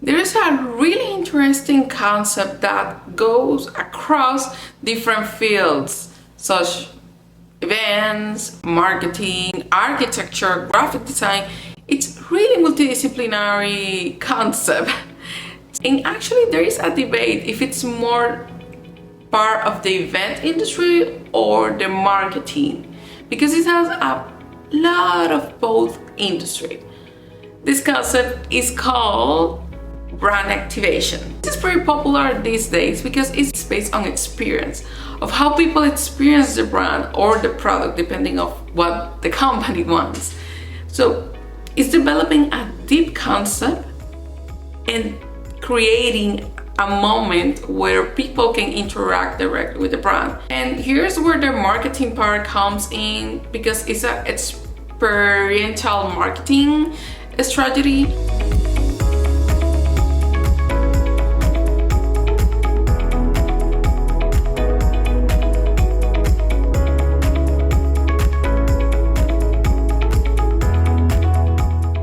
there is a really interesting concept that goes across different fields, such events, marketing, architecture, graphic design. It's really multidisciplinary concept. And actually there is a debate if it's more part of the event industry or the marketing, because it has a lot of both industry. This concept is called brand activation. This is very popular these days because it's based on experience of how people experience the brand or the product depending on what the company wants. So it's developing a deep concept and creating a moment where people can interact directly with the brand. And here's where the marketing part comes in, because it's an experiential marketing strategy.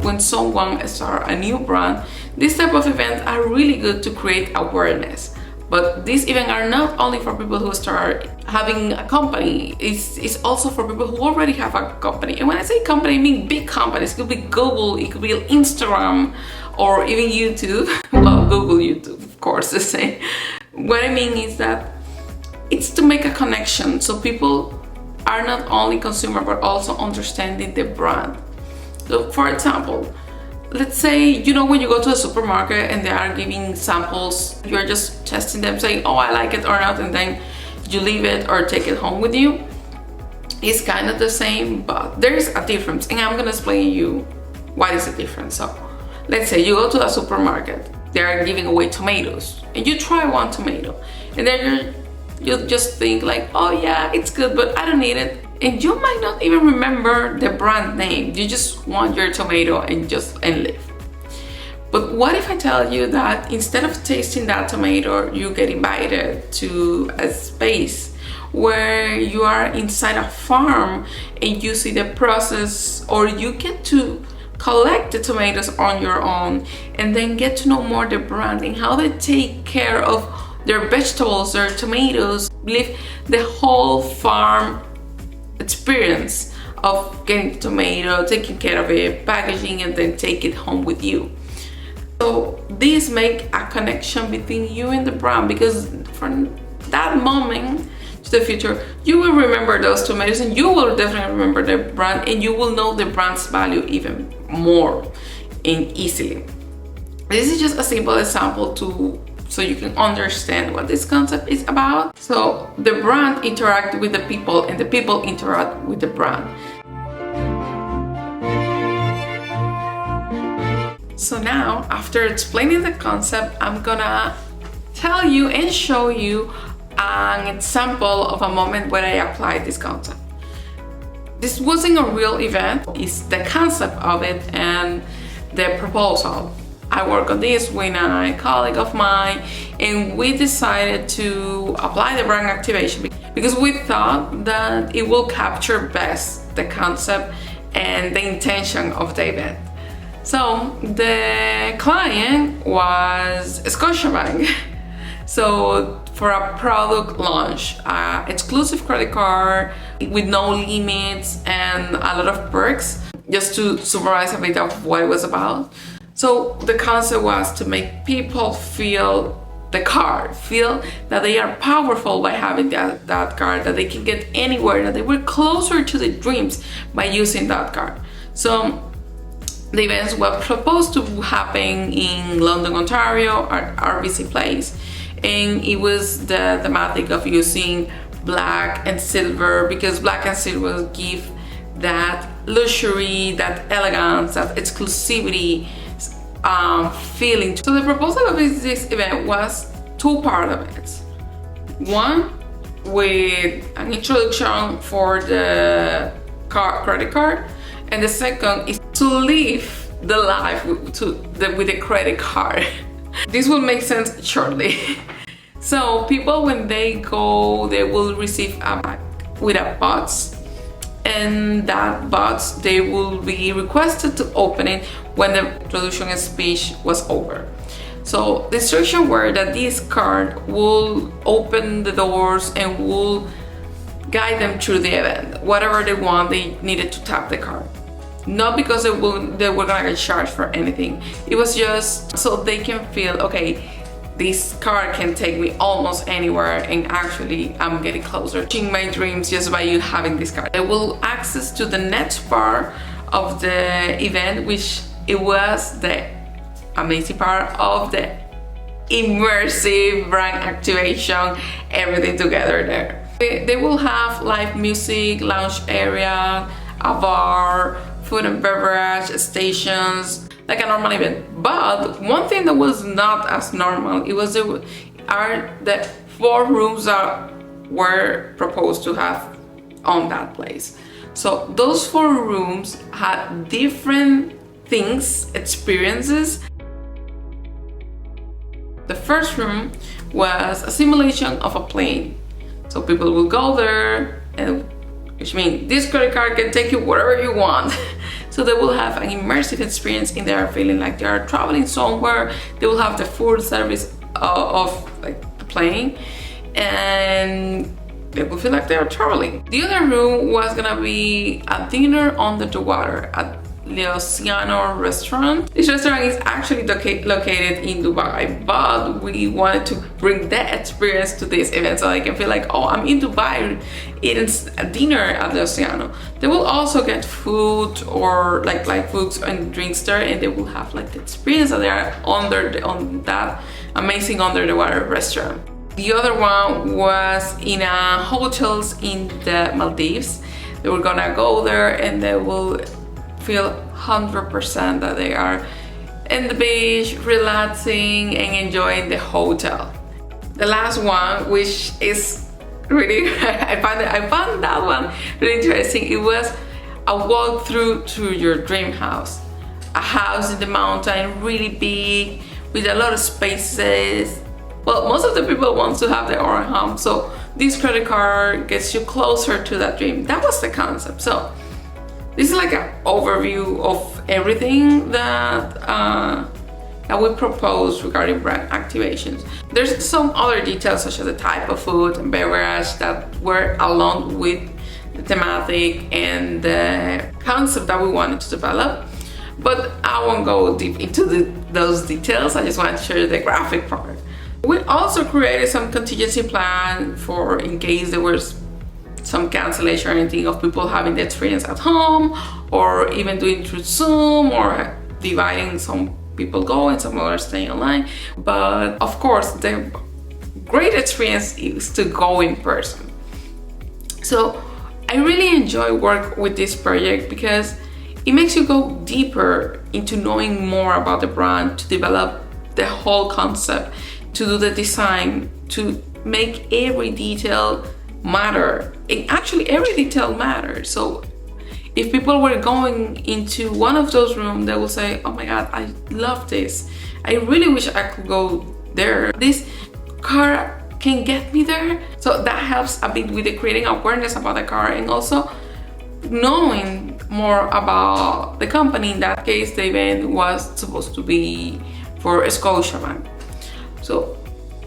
When someone starts a new brand, these type of events are really good to create awareness. But these events are not only for people who start having a company, it's also for people who already have a company. And when I say company, I mean big companies. It could be Google, it could be Instagram, or even YouTube. Well, Google, YouTube, of course, the same. What I mean is that it's to make a connection, so people are not only consumer but also understanding the brand. So for example, let's say, when you go to a supermarket and they are giving samples, you're just testing them, saying, oh, I like it or not, and then you leave it or take it home with you. It's kind of the same, but there's a difference, and I'm gonna explain you what is the difference. So let's say you go to a supermarket, they are giving away tomatoes, and you try one tomato, and then you just think like, oh yeah, it's good, but I don't need it. And you might not even remember the brand name. You just want your tomato and live. But what if I tell you that instead of tasting that tomato, you get invited to a space where you are inside a farm and you see the process, or you get to collect the tomatoes on your own and then get to know more the brand and how they take care of their vegetables, their tomatoes, live the whole farm experience of getting the tomato, taking care of it, packaging, and then take it home with you. So these make a connection between you and the brand, because from that moment to the future, you will remember those tomatoes and you will definitely remember the brand, and you will know the brand's value even more and easily. This is just a simple example so you can understand what this concept is about. So the brand interact with the people and the people interact with the brand. So now, after explaining the concept, I'm gonna tell you and show you an example of a moment where I applied this concept. This wasn't a real event, it's the concept of it and the proposal. I work on this with a colleague of mine, and we decided to apply the brand activation because we thought that it will capture best the concept and the intention of the event. So the client was Scotiabank. So for a product launch, exclusive credit card with no limits and a lot of perks, just to summarize a bit of what it was about. So the concept was to make people feel the card, feel that they are powerful by having that card, that they can get anywhere, that they were closer to the dreams by using that card. So the events were supposed to happen in London, Ontario, at RBC Place, and it was the thematic of using black and silver, because black and silver give that luxury, that elegance, that exclusivity feeling. So the proposal of this event was two parts of it. One with an introduction for the credit card, and the second is to live the life with the credit card. This will make sense shortly. So people, when they go, they will receive a bag with a box, and that bots, they will be requested to open it when the introduction speech was over. So the instruction were that this card will open the doors and will guide them through the event. Whatever they want, they needed to tap the card. Not because they were gonna get charged for anything. It was just so they can feel, okay, this card can take me almost anywhere, and actually I'm getting closer to my dreams just by you having this card. They will access to the next part of the event, which it was the amazing part of the immersive brand activation, everything together there. They will have live music, lounge area, a bar, food and beverage stations, like a normal event. But one thing that was not as normal, it was the 4 rooms that were proposed to have on that place. So those 4 rooms had different things, experiences. The first room was a simulation of a plane. So people will go there, and which means this credit card can take you wherever you want. So they will have an immersive experience in there, feeling like they are traveling somewhere. They will have the full service of like the plane, and they will feel like they are traveling. The other room was gonna be a dinner under the water at Alexia restaurant. This restaurant is actually located in Dubai, but we wanted to bring that experience to this event so I can feel like, oh, I'm in Dubai eating a dinner at Alexia. They will also get food or like foods and drinks there, and they will have like the experience that they are on that amazing under the water restaurant. The other one was in a hotels in the Maldives. They were gonna go there and they will feel 100% that they are in the beach, relaxing and enjoying the hotel. The last one, which is really, I found that one really interesting. It was a walkthrough to your dream house. A house in the mountain, really big, with a lot of spaces. Well, most of the people want to have their own home, so this credit card gets you closer to that dream. That was the concept. So this is like an overview of everything that we propose regarding brand activations. There's some other details such as the type of food and beverage that were along with the thematic and the concept that we wanted to develop. But I won't go deep into those details. I just want to share the graphic part. We also created some contingency plan for in case there was some cancellation or anything of people having the experience at home, or even doing through Zoom, or dividing some people going, some others staying online. But of course, the great experience is to go in person. So I really enjoy work with this project because it makes you go deeper into knowing more about the brand, to develop the whole concept, to do the design, to make every detail matter. And actually every detail matters. So if people were going into one of those rooms, they will say, oh my God, I love this. I really wish I could go there. This car can get me there. So that helps a bit with the creating awareness about the car, and also knowing more about the company. In that case, the event was supposed to be for Scotiabank. So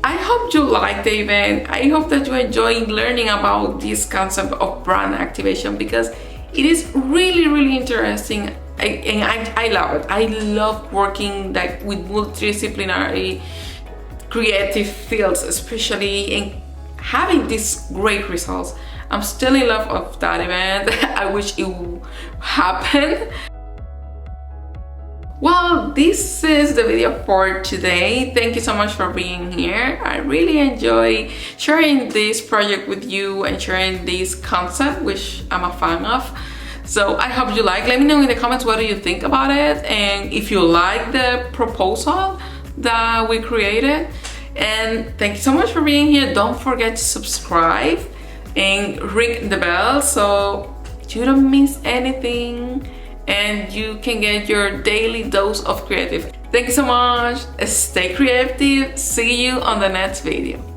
I hope you like the event. I hope that you enjoy learning about this concept of brand activation, because it is really, really interesting. I love it. I love working like with multidisciplinary creative fields, especially, and having these great results. I'm still in love of that event. I wish it would happen. Well, this is the video for today. Thank you so much for being here. I really enjoy sharing this project with you and sharing this concept, which I'm a fan of. So I hope you like. Let me know in the comments what do you think about it, and if you like the proposal that we created. And thank you so much for being here. Don't forget to subscribe and ring the bell so you don't miss anything, and you can get your daily dose of creative. Thank you so much. Stay creative. See you on the next video.